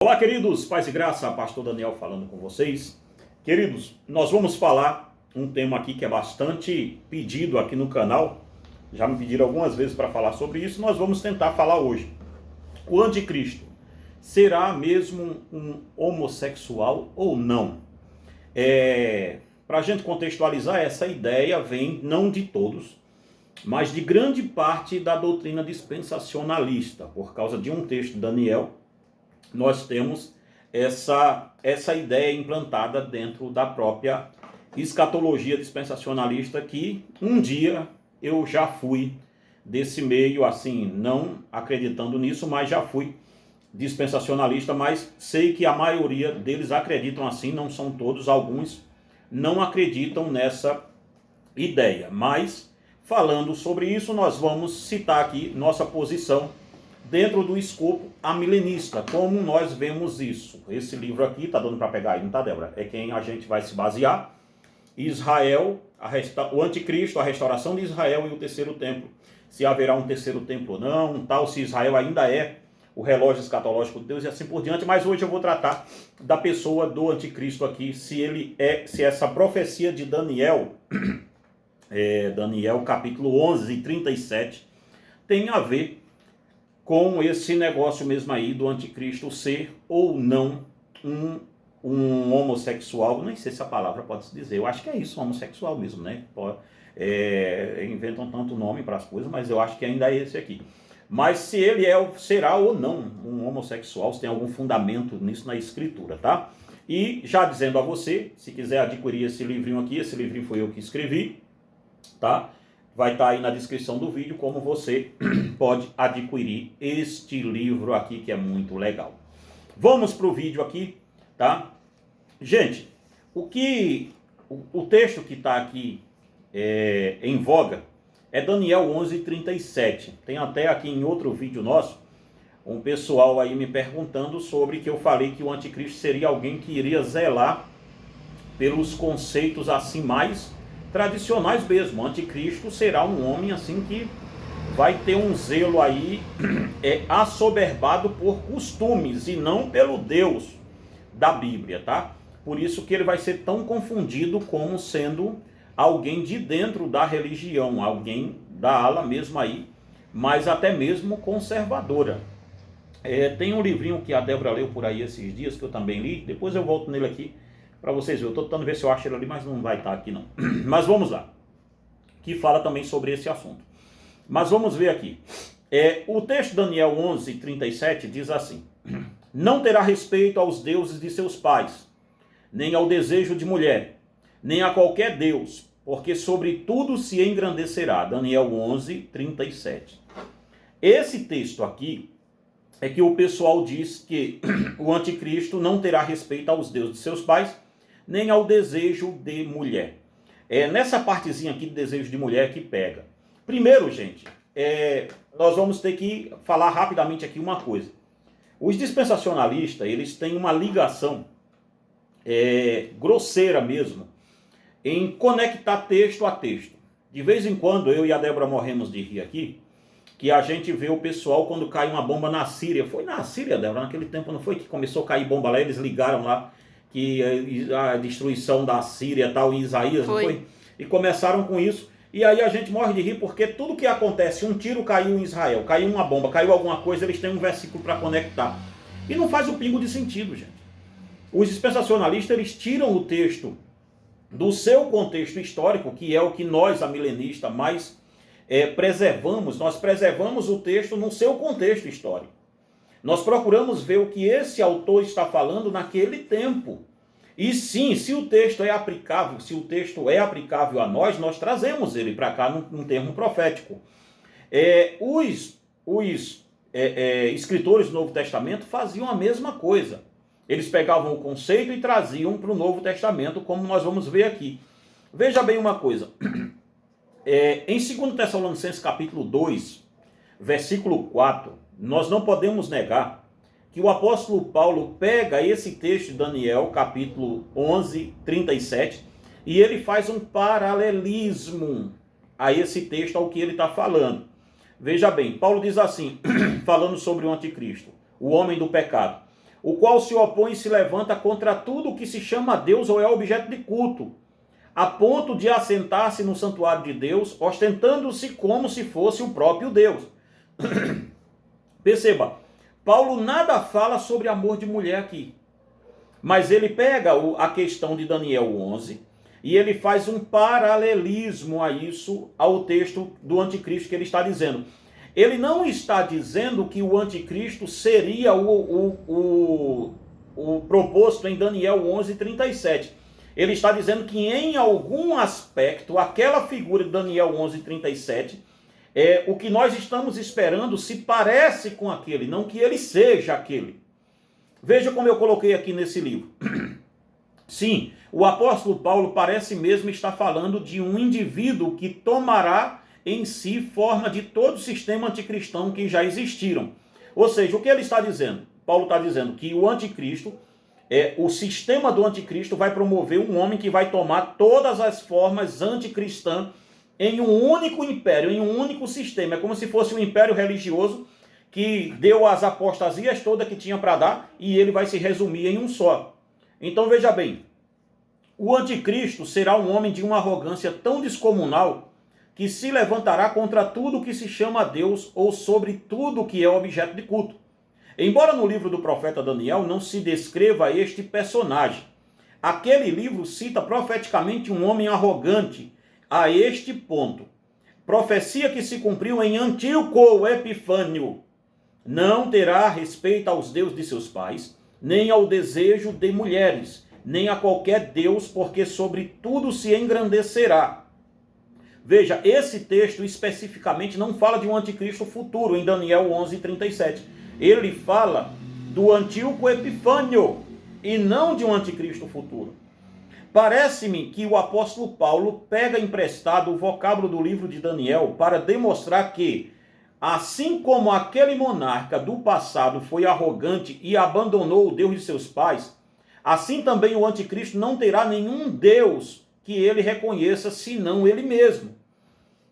Olá, queridos, paz e graça, pastor Daniel falando com vocês. Queridos, nós vamos falar um tema aqui que é bastante pedido aqui no canal. Já me pediram algumas vezes para falar sobre isso, nós vamos tentar falar hoje. O anticristo será mesmo um homossexual ou não? Para a gente contextualizar, essa ideia vem não de todos, mas de grande parte da doutrina dispensacionalista. Por causa de um texto de Daniel, nós temos essa ideia implantada dentro da própria escatologia dispensacionalista, que um dia eu já fui desse meio, assim, não acreditando nisso, mas já fui dispensacionalista, mas sei que a maioria deles acreditam assim, não são todos, alguns não acreditam nessa ideia. Mas, falando sobre isso, nós vamos citar aqui nossa posição dentro do escopo amilenista, como nós vemos isso. Esse livro aqui, tá dando para pegar aí, não tá, Débora? É quem a gente vai se basear. Israel, o anticristo, a restauração de Israel e o terceiro templo. Se haverá um terceiro templo ou não, tal, se Israel ainda é o relógio escatológico de Deus e assim por diante. Mas hoje eu vou tratar da pessoa do anticristo aqui, se essa profecia de Daniel, Daniel capítulo 11, 37, tem a ver com esse negócio mesmo aí do anticristo ser ou não um homossexual. Nem sei se a palavra pode se dizer, eu acho que é isso, homossexual mesmo, né? Inventam tanto nome para as coisas, mas eu acho que ainda é esse aqui. Mas se ele será ou não um homossexual, se tem algum fundamento nisso na escritura, tá? E já dizendo a você, se quiser adquirir esse livrinho aqui, esse livrinho foi eu que escrevi, tá? Vai estar aí na descrição do vídeo como você pode adquirir este livro aqui, que é muito legal. Vamos para o vídeo aqui, tá? Gente, o texto que está aqui em voga é Daniel 11:37. Tem até aqui em outro vídeo nosso, um pessoal aí me perguntando sobre que eu falei que o anticristo seria alguém que iria zelar pelos conceitos assim mais tradicionais mesmo. O anticristo será um homem assim que vai ter um zelo aí assoberbado por costumes e não pelo Deus da Bíblia, tá? Por isso que ele vai ser tão confundido como sendo alguém de dentro da religião, alguém da ala mesmo aí, mas até mesmo conservadora. Tem um livrinho que a Débora leu por aí esses dias, que eu também li, depois eu volto nele aqui para vocês verem. Eu estou tentando ver se eu acho ele ali, mas não vai estar aqui não. Mas vamos lá, que fala também sobre esse assunto. Mas vamos ver aqui. O texto de Daniel 11:37 diz assim: não terá respeito aos deuses de seus pais, nem ao desejo de mulher, nem a qualquer deus, porque sobre tudo se engrandecerá. Daniel 11:37. Esse texto aqui é que o pessoal diz que o anticristo não terá respeito aos deuses de seus pais, nem ao desejo de mulher. Nessa partezinha aqui de desejo de mulher que pega. Primeiro, gente, nós vamos ter que falar rapidamente aqui uma coisa. Os dispensacionalistas, eles têm uma ligação grosseira mesmo em conectar texto a texto. De vez em quando, eu e a Débora morremos de rir aqui, que a gente vê o pessoal quando cai uma bomba na Síria. Foi na Síria, Débora, naquele tempo, não foi que começou a cair bomba lá, eles ligaram lá que a destruição da Síria e tal, em Isaías, não foi? E começaram com isso, e aí a gente morre de rir, porque tudo que acontece, um tiro caiu em Israel, caiu uma bomba, caiu alguma coisa, eles têm um versículo para conectar. E não faz o pingo de sentido, gente. Os dispensacionalistas, eles tiram o texto do seu contexto histórico, que é o que nós, amilenistas, mais preservamos. Nós preservamos o texto no seu contexto histórico. Nós procuramos ver o que esse autor está falando naquele tempo. E sim, se o texto é aplicável, a nós trazemos ele para cá num termo profético. Os escritores do Novo Testamento faziam a mesma coisa. Eles pegavam o conceito e traziam para o Novo Testamento, como nós vamos ver aqui. Veja bem uma coisa. Em 2 Tessalonicenses capítulo 2, versículo 4, nós não podemos negar que o apóstolo Paulo pega esse texto de Daniel, capítulo 11, 37, e ele faz um paralelismo a esse texto, ao que ele está falando. Veja bem, Paulo diz assim, falando sobre o anticristo, o homem do pecado: o qual se opõe e se levanta contra tudo o que se chama Deus ou é objeto de culto, a ponto de assentar-se no santuário de Deus, ostentando-se como se fosse o próprio Deus. Perceba, Paulo nada fala sobre amor de mulher aqui, mas ele pega a questão de Daniel 11 e ele faz um paralelismo a isso, ao texto do anticristo que ele está dizendo. Ele não está dizendo que o anticristo seria o proposto em Daniel 11:37. Ele está dizendo que em algum aspecto, aquela figura de Daniel 11:37, o que nós estamos esperando se parece com aquele, não que ele seja aquele. Veja como eu coloquei aqui nesse livro. Sim, o apóstolo Paulo parece mesmo estar falando de um indivíduo que tomará em si forma de todo o sistema anticristão que já existiram. Ou seja, o que ele está dizendo? Paulo está dizendo que o anticristo, o sistema do anticristo vai promover um homem que vai tomar todas as formas anticristãs em um único império, em um único sistema. É como se fosse um império religioso que deu as apostasias todas que tinha para dar e ele vai se resumir em um só. Então veja bem, o anticristo será um homem de uma arrogância tão descomunal que se levantará contra tudo que se chama Deus ou sobre tudo que é objeto de culto. Embora no livro do profeta Daniel não se descreva este personagem, aquele livro cita profeticamente um homem arrogante a este ponto. Profecia que se cumpriu em Antíoco Epifânio. Não terá respeito aos deuses de seus pais, nem ao desejo de mulheres, nem a qualquer deus, porque sobre tudo se engrandecerá. Veja, esse texto especificamente não fala de um anticristo futuro, em Daniel 11:37. Ele fala do Antíoco Epifânio, e não de um anticristo futuro. Parece-me que o apóstolo Paulo pega emprestado o vocábulo do livro de Daniel para demonstrar que, assim como aquele monarca do passado foi arrogante e abandonou o Deus de seus pais, assim também o anticristo não terá nenhum Deus que ele reconheça, senão ele mesmo.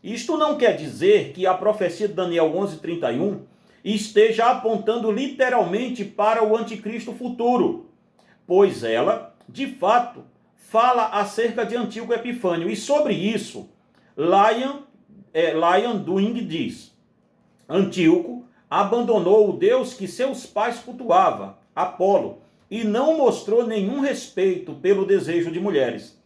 Isto não quer dizer que a profecia de Daniel 11:31 esteja apontando literalmente para o anticristo futuro, pois ela, de fato, fala acerca de Antíoco Epifânio. E sobre isso, Lion Doing diz: Antíoco abandonou o Deus que seus pais cultuavam, Apolo, e não mostrou nenhum respeito pelo desejo de mulheres,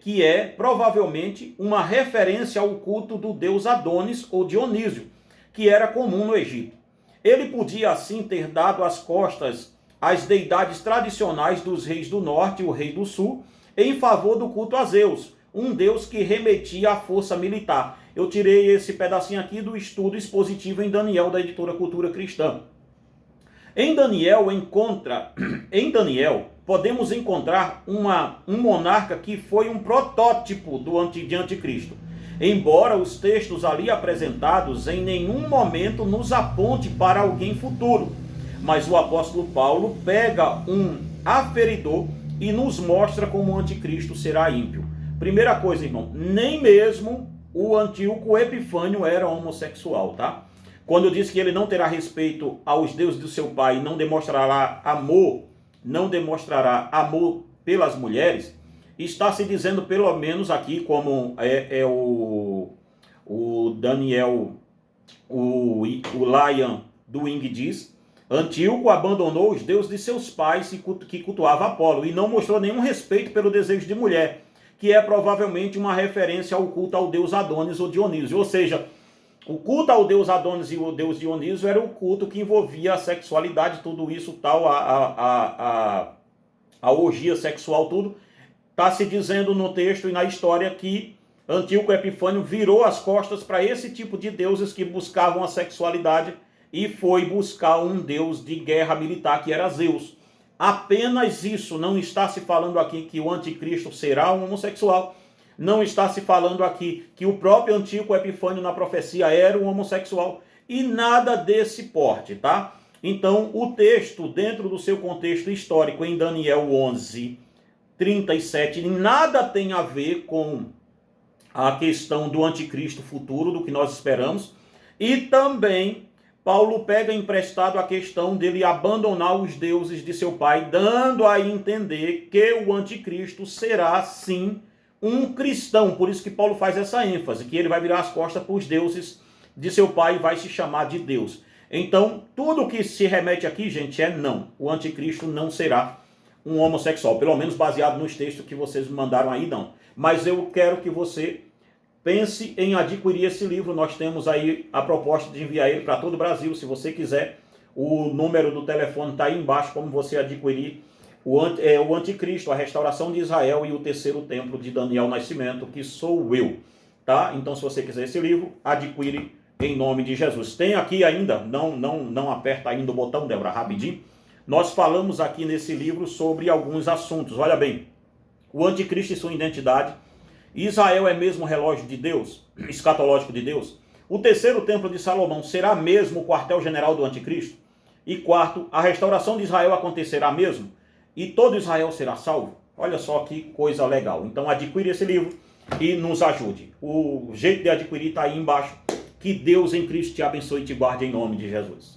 que é provavelmente uma referência ao culto do deus Adonis ou Dionísio, que era comum no Egito. Ele podia assim ter dado as costas às deidades tradicionais dos reis do norte e o rei do sul, em favor do culto a Zeus, um deus que remetia à força militar. Eu tirei esse pedacinho aqui do estudo expositivo em Daniel, da editora Cultura Cristã. Em Daniel, podemos encontrar um monarca que foi um protótipo de anticristo. Embora os textos ali apresentados em nenhum momento nos aponte para alguém futuro. Mas o apóstolo Paulo pega um aferidor e nos mostra como o anticristo será ímpio. Primeira coisa, irmão, nem mesmo o Antíoco Epifânio era homossexual, tá? Quando eu disse que ele não terá respeito aos deuses do seu pai e não demonstrará amor pelas mulheres, está se dizendo pelo menos aqui, como o Daniel, o Lion Doing diz, Antíoco abandonou os deuses de seus pais que cultuava Apolo e não mostrou nenhum respeito pelo desejo de mulher, que é provavelmente uma referência ao culto ao deus Adonis ou Dionísio. Ou seja, o culto ao deus Adonis e o deus Dionísio era o culto que envolvia a sexualidade, tudo isso, tal, a orgia sexual, tudo. Está se dizendo no texto e na história que Antíoco Epifânio virou as costas para esse tipo de deuses que buscavam a sexualidade e foi buscar um deus de guerra militar, que era Zeus. Apenas isso. Não está se falando aqui que o anticristo será um homossexual. Não está se falando aqui que o próprio Antíoco Epifânio na profecia era um homossexual. E nada desse porte, tá? Então, o texto, dentro do seu contexto histórico, em Daniel 11:37, nada tem a ver com a questão do anticristo futuro, do que nós esperamos. E também Paulo pega emprestado a questão dele abandonar os deuses de seu pai, dando a entender que o anticristo será, sim, um cristão. Por isso que Paulo faz essa ênfase, que ele vai virar as costas para os deuses de seu pai e vai se chamar de Deus. Então, tudo que se remete aqui, gente, é não. O anticristo não será um homossexual, pelo menos baseado nos textos que vocês me mandaram aí, não. Mas eu quero que você pense em adquirir esse livro. Nós temos aí a proposta de enviar ele para todo o Brasil. Se você quiser, o número do telefone está aí embaixo, como você adquirir o Anticristo, a restauração de Israel e o terceiro templo de Daniel Nascimento, que sou eu. Tá? Então, se você quiser esse livro, adquire em nome de Jesus. Tem aqui ainda, não aperta ainda o botão, Débora, rapidinho. Nós falamos aqui nesse livro sobre alguns assuntos. Olha bem, o anticristo e sua identidade. Israel é mesmo o relógio de Deus, escatológico de Deus. O terceiro templo de Salomão será mesmo o quartel-general do anticristo? E quarto, a restauração de Israel acontecerá mesmo? E todo Israel será salvo? Olha só que coisa legal. Então adquire esse livro e nos ajude. O jeito de adquirir está aí embaixo. Que Deus em Cristo te abençoe e te guarde em nome de Jesus.